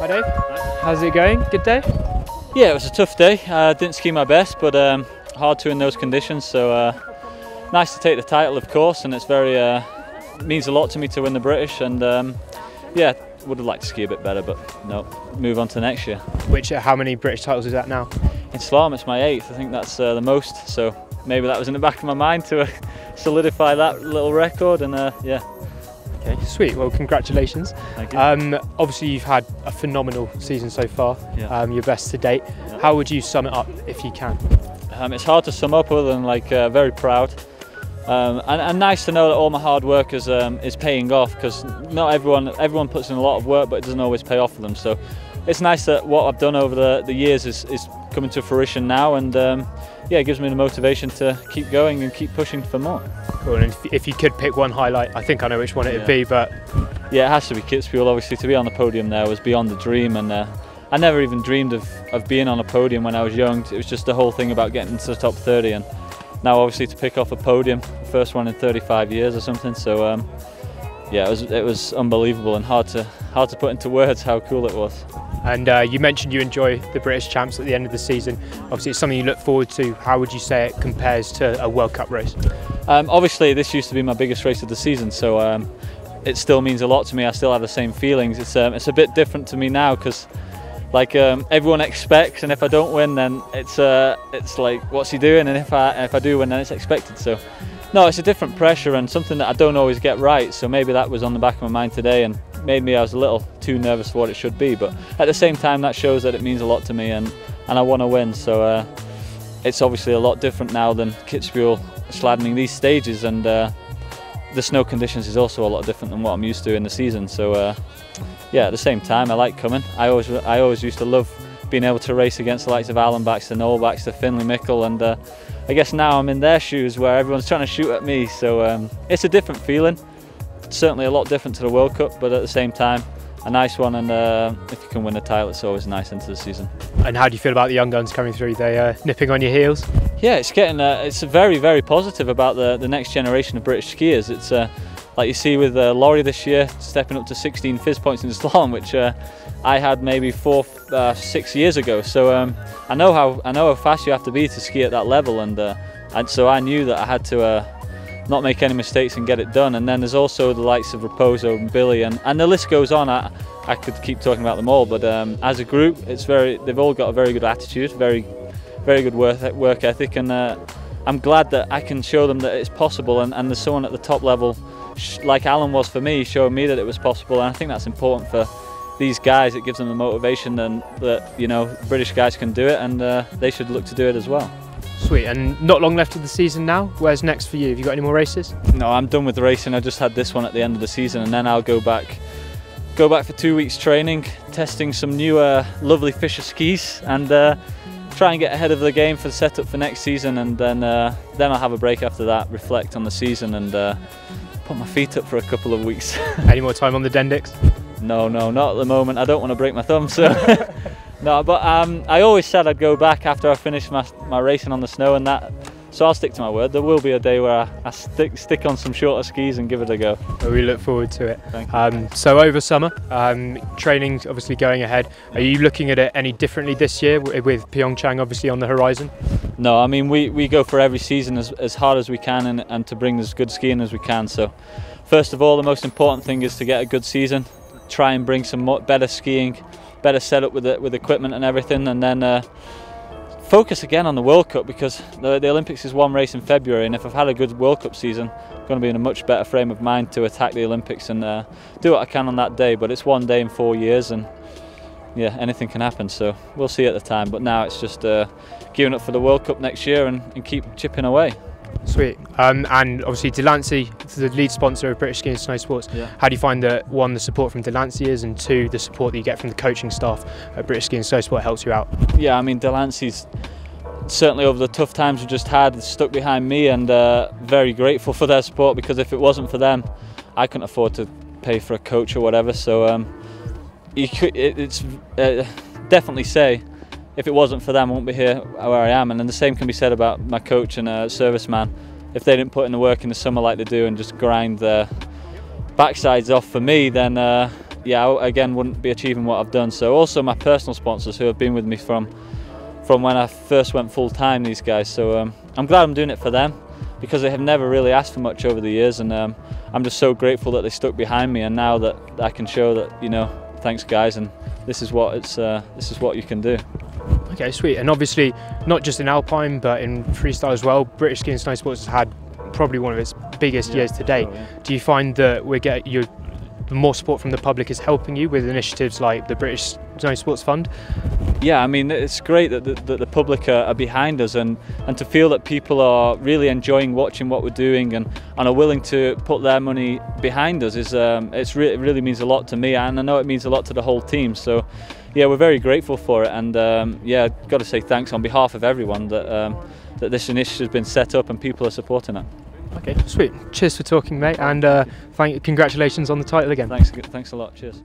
Hi Dave, how's it going? Good day? Yeah, it was a tough day. Didn't ski my best, but hard to in those conditions. So nice to take the title, of course, and it's very means a lot to me to win the British. And yeah, would have liked to ski a bit better, but no, move on to next year. How many British titles is that now? In slalom, it's my 8th. I think that's the most. So maybe that was in the back of my mind to solidify that little record. And yeah. Okay, sweet. Well, congratulations. Thank you. Obviously, you've had a phenomenal season so far. Yeah. Your best to date. Yeah. How would you sum it up if you can? It's hard to sum up other than very proud. And nice to know that all my hard work is paying off, because not everyone puts in a lot of work, but it doesn't always pay off for them. So it's nice that what I've done over the years is coming to fruition now, and yeah, it gives me the motivation to keep going and keep pushing for more. Cool. And if you could pick one highlight, I think I know which one it would be, but yeah, it has to be Kitzbühel. Obviously, to be on the podium there was beyond the dream, and I never even dreamed of being on a podium when I was young. It was just the whole thing about getting into the top 30, and now obviously to pick off a podium, first one in 35 years or something. So yeah, it was unbelievable and hard to put into words how cool it was. And you mentioned you enjoy the British Champs at the end of the season. Obviously, it's something you look forward to. How would you say it compares to a World Cup race? Obviously, this used to be my biggest race of the season, so it still means a lot to me. I still have the same feelings. It's a bit different to me now, because everyone expects, and if I don't win, then it's like, what's he doing? And if I do win, then it's expected. So no, it's a different pressure and something that I don't always get right. So maybe that was on the back of my mind today and made me, I was a little too nervous for what it should be. But at the same time, that shows that it means a lot to me, and I want to win. So it's obviously a lot different now than Kitzbühel slaloming these stages, and the snow conditions is also a lot different than what I'm used to in the season. So yeah, at the same time, I like coming. I always used to love being able to race against the likes of Alan Baxter, Noel Baxter, Finlay Mickle, and I guess now I'm in their shoes where everyone's trying to shoot at me. So it's a different feeling. It's certainly a lot different to the World Cup, but at the same time, a nice one. And if you can win a title, it's always nice into the season. And how do you feel about the young guns coming through? They nipping on your heels? Yeah, it's getting. It's very, very positive about the next generation of British skiers. It's like you see with Laurie this year, stepping up to 16 FIS points in the slalom, which I had maybe 6 years ago. So I know how fast you have to be to ski at that level, and so I knew that I had to not make any mistakes and get it done. And then there's also the likes of Raposo and Billy, and the list goes on. I could keep talking about them all, but as a group, they've all got a very good attitude, very good work ethic, and I'm glad that I can show them that it's possible, and there's someone at the top level, like Alan was for me, showing me that it was possible. And I think that's important for these guys. It gives them the motivation, and that, you know, British guys can do it, and they should look to do it as well. Sweet. And not long left of the season now. Where's next for you? Have you got any more races? No, I'm done with the racing. I just had this one at the end of the season, and then I'll go back for 2 weeks training, testing some new lovely Fisher skis, and try and get ahead of the game for the setup for next season. And then I'll have a break after that, reflect on the season, and put my feet up for a couple of weeks. Any more time on the Dendix? No, not at the moment. I don't want to break my thumb, so no. But I always said I'd go back after I finished my racing on the snow, and that. So I'll stick to my word. There will be a day where I stick on some shorter skis and give it a go. Well, we look forward to it. Thank you. So over summer, training's obviously going ahead. Are you looking at it any differently this year with Pyeongchang obviously on the horizon? No, I mean we go for every season as hard as we can, and to bring as good skiing as we can. So first of all, the most important thing is to get a good season, try and bring some better skiing, better setup with equipment and everything, and then focus again on the World Cup, because the Olympics is one race in February, and if I've had a good World Cup season, I'm going to be in a much better frame of mind to attack the Olympics and do what I can on that day. But it's one day in 4 years, and yeah, anything can happen, so we'll see at the time. But now it's just gearing up for the World Cup next year and keep chipping away. Sweet. And obviously Delancey, the lead sponsor of British Ski and Snow Sports. Yeah. How do you find that, one, the support from Delancey is, and two, the support that you get from the coaching staff at British Ski and Snow Sport helps you out? Yeah, I mean, Delancey's certainly, over the tough times we've just had, stuck behind me, and very grateful for their support, because if it wasn't for them, I couldn't afford to pay for a coach or whatever. So it's definitely say, if it wasn't for them, I wouldn't be here where I am. And then the same can be said about my coach and serviceman. If they didn't put in the work in the summer like they do and just grind their backsides off for me, then yeah, I again wouldn't be achieving what I've done. So also my personal sponsors who have been with me from when I first went full time, these guys. So I'm glad I'm doing it for them, because they have never really asked for much over the years, and I'm just so grateful that they stuck behind me, and now that I can show that, you know, thanks guys, and this is what you can do. Okay, sweet. And obviously, not just in Alpine, but in freestyle as well, British Ski and Snow Sports has had probably one of its biggest years to date. Sure, yeah. Do you find that the more support from the public is helping you with initiatives like the British Snow Sports Fund? Yeah, I mean, it's great that the public are behind us, and to feel that people are really enjoying watching what we're doing and are willing to put their money behind us is it really means a lot to me, and I know it means a lot to the whole team. So yeah, we're very grateful for it, and yeah, I've got to say thanks on behalf of everyone that this initiative has been set up and people are supporting it. Okay, sweet. Cheers for talking, mate, and congratulations on the title again. Thanks a lot. Cheers.